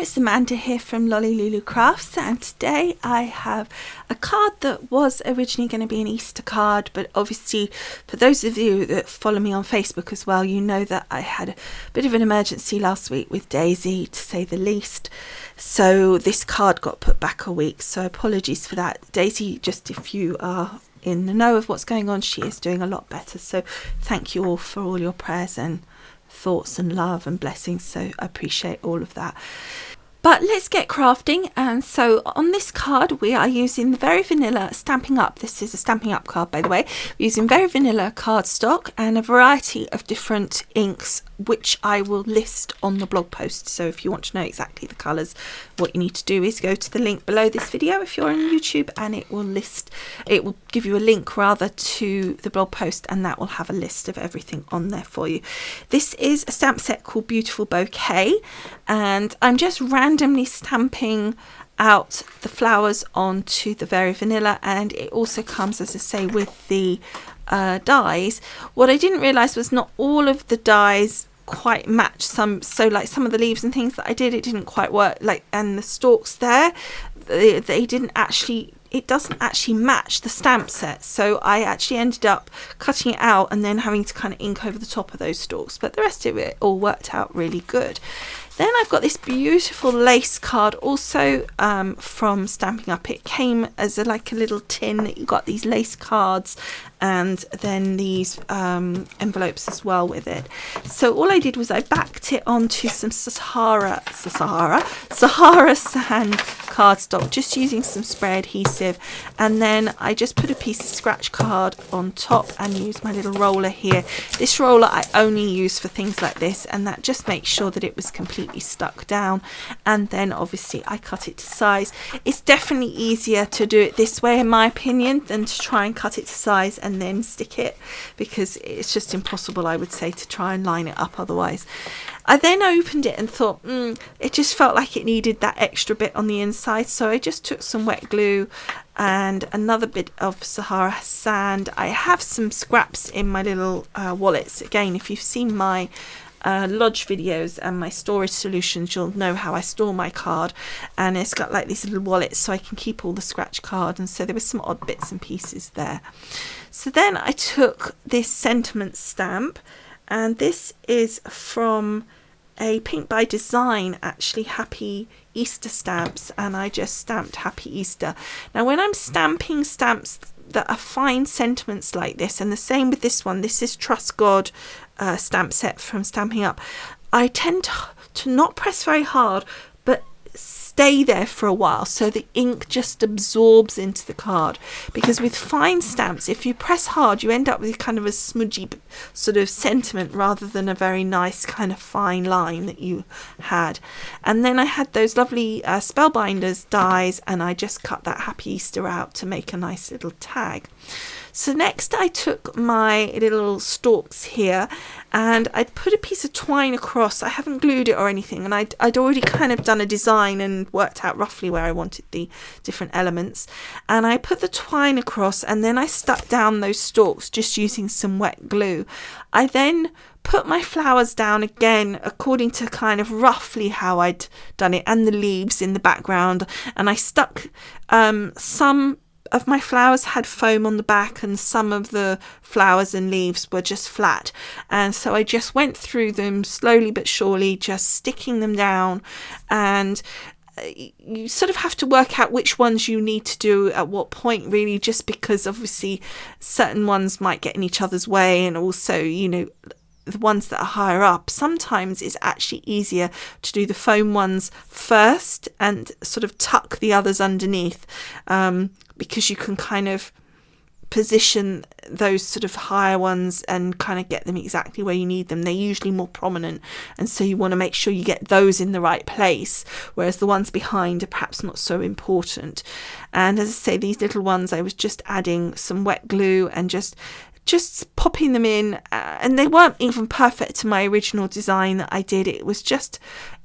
it's Amanda here from Lolli Lulu Crafts, and today I have a card that was originally going to be an Easter card, but obviously for those of you that follow me on Facebook as well, you know that I had a bit of an emergency last week with Daisy, to say the least, so this card got put back a week, so apologies for that. Daisy, just if you are in the know of what's going on, she is doing a lot better, so thank you all for all your prayers and thoughts and love and blessings, so I appreciate all of that. But let's get crafting. And so on this card we are using the very vanilla Stampin' Up. This is a Stampin' Up card, by the way. We're using very vanilla cardstock and a variety of different inks, which I will list on the blog post. So if you want to know exactly the colours, what you need to do is go to the link below this video if you're on YouTube, and it will give you a link rather to the blog post, and that will have a list of everything on there for you. This is a stamp set called Beautiful Bouquet, and I'm just randomly stamping out the flowers onto the very vanilla, and it also comes, as I say, with the dies. What I didn't realise was not all of the dies quite match so like some of the leaves and things that I did, it didn't quite work, like, and the stalks there, they didn't actually, it doesn't actually match the stamp set, so I actually ended up cutting it out and then having to kind of ink over the top of those stalks, but the rest of it all worked out really good. Then I've got this beautiful lace card also from Stampin' Up. It came as like a little tin that you got these lace cards and then these envelopes as well with it. So all I did was I backed it onto some Sahara sand cardstock, just using some spray adhesive, and then I just put a piece of scratch card on top and used my little roller here. This roller I only use for things like this, and that just makes sure that it was completely stuck down, and then obviously I cut it to size. It's definitely easier to do it this way in my opinion than to try and cut it to size and then stick it, because it's just impossible, I would say, to try and line it up otherwise. I then opened it and thought it just felt like it needed that extra bit on the inside, so I just took some wet glue and another bit of Sahara sand. I have some scraps in my little wallets. Again, if you've seen my lodge videos and my storage solutions, you'll know how I store my card, and it's got like these little wallets so I can keep all the scratch card, and so there were some odd bits and pieces there. So then I took this sentiment stamp, and this is from a Pink by Design, actually, Happy Easter stamps, and I just stamped Happy Easter. Now when I'm stamping stamps that are fine sentiments like this, and the same with this one, this is Trust God stamp set from Stampin' Up, I tend to not press very hard but stay there for a while so the ink just absorbs into the card, because with fine stamps, if you press hard, you end up with kind of a smudgy sort of sentiment rather than a very nice kind of fine line that you had. And then I had those lovely Spellbinders dies, and I just cut that Happy Easter out to make a nice little tag. So next I took my little stalks here and I'd put a piece of twine across. I haven't glued it or anything, and I'd already kind of done a design and worked out roughly where I wanted the different elements, and I put the twine across and then I stuck down those stalks just using some wet glue. I then put my flowers down again according to kind of roughly how I'd done it, and the leaves in the background, and I stuck some of my flowers had foam on the back and some of the flowers and leaves were just flat, and so I just went through them slowly but surely, just sticking them down, and you sort of have to work out which ones you need to do at what point, really, just because obviously certain ones might get in each other's way, and also, you know, the ones that are higher up, sometimes it's actually easier to do the foam ones first and sort of tuck the others underneath, because you can kind of position those sort of higher ones and kind of get them exactly where you need them. They're usually more prominent, and so you want to make sure you get those in the right place, whereas the ones behind are perhaps not so important. And as I say, these little ones, I was just adding some wet glue and just just popping them in, and they weren't even perfect to my original design that I did. It was just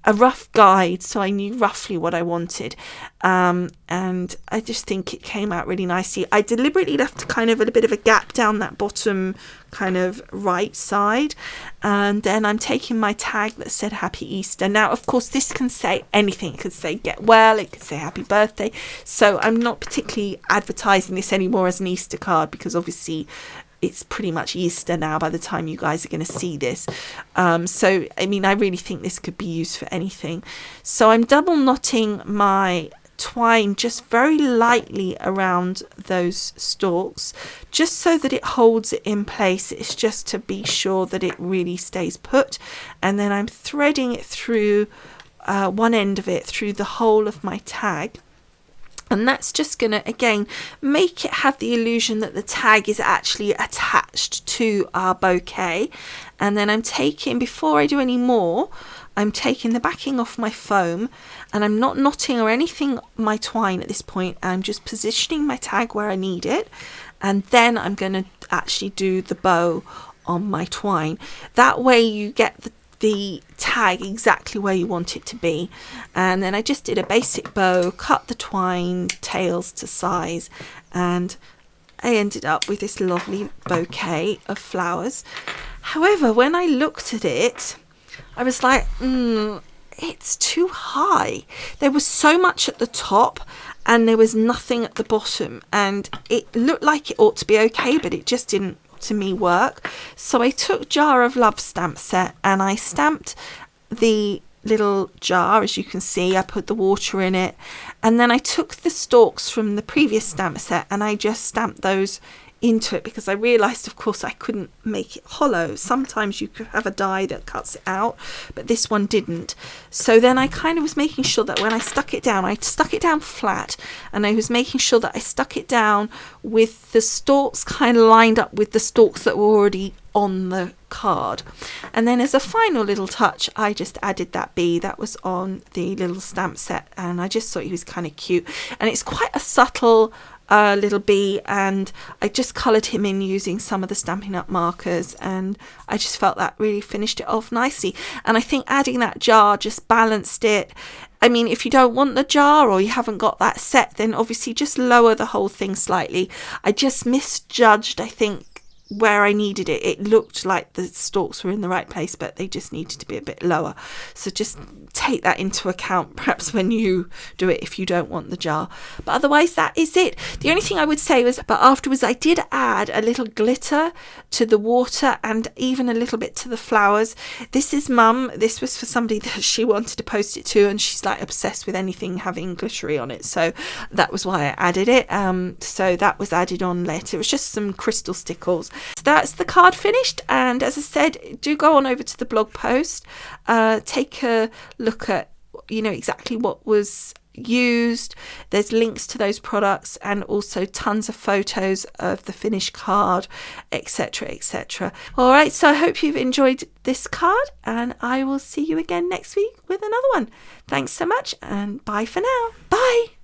a rough guide, so I knew roughly what I wanted, and I just think it came out really nicely. I deliberately left kind of a bit of a gap down that bottom kind of right side, and then I'm taking my tag that said Happy Easter. Now of course this can say anything. It could say get well, it could say happy birthday, so I'm not particularly advertising this anymore as an Easter card, because obviously it's pretty much Easter now by the time you guys are going to see this. So I mean, I really think this could be used for anything. So I'm double knotting my twine just very lightly around those stalks, just so that it holds it in place. It's just to be sure that it really stays put, and then I'm threading it through one end of it through the whole of my tag. And that's just going to, again, make it have the illusion that the tag is actually attached to our bouquet. And then I'm taking, before I do any more, I'm taking the backing off my foam, and I'm not knotting or anything my twine at this point. I'm just positioning my tag where I need it. And then I'm going to actually do the bow on my twine. That way you get the tag exactly where you want it to be. And then I just did a basic bow, cut the twine tails to size, and I ended up with this lovely bouquet of flowers. However, when I looked at it, I was like, it's too high. There was so much at the top and there was nothing at the bottom, and it looked like it ought to be okay, but it just didn't, to me, work. So I took Jar of Love stamp set and I stamped the little jar. As you can see, I put the water in it, and then I took the stalks from the previous stamp set and I just stamped those into it, because I realized, of course, I couldn't make it hollow. Sometimes you could have a die that cuts it out, but this one didn't. So then I kind of was making sure that when I stuck it down flat, and I was making sure that I stuck it down with the stalks kind of lined up with the stalks that were already on the card. And then as a final little touch, I just added that bee that was on the little stamp set, and I just thought he was kind of cute. And it's quite a subtle little bee, and I just coloured him in using some of the Stampin' Up markers, and I just felt that really finished it off nicely. And I think adding that jar just balanced it. I mean, if you don't want the jar or you haven't got that set, then obviously just lower the whole thing slightly. I just misjudged, I think, where I needed it. It looked like the stalks were in the right place, but they just needed to be a bit lower. So just take that into account perhaps when you do it, if you don't want the jar. But otherwise, that is it. The only thing I would say was, but afterwards I did add a little glitter to the water and even a little bit to the flowers. This is Mum. This was for somebody that she wanted to post it to, and she's like obsessed with anything having glittery on it, so that was why I added it. So that was added on later. It was just some crystal stickles. So that's the card finished, and as I said, do go on over to the blog post, take a look at, you know, exactly what was used. There's links to those products and also tons of photos of the finished card, etc, etc. All right, so I hope you've enjoyed this card, and I will see you again next week with another one. Thanks so much, and bye for now. Bye.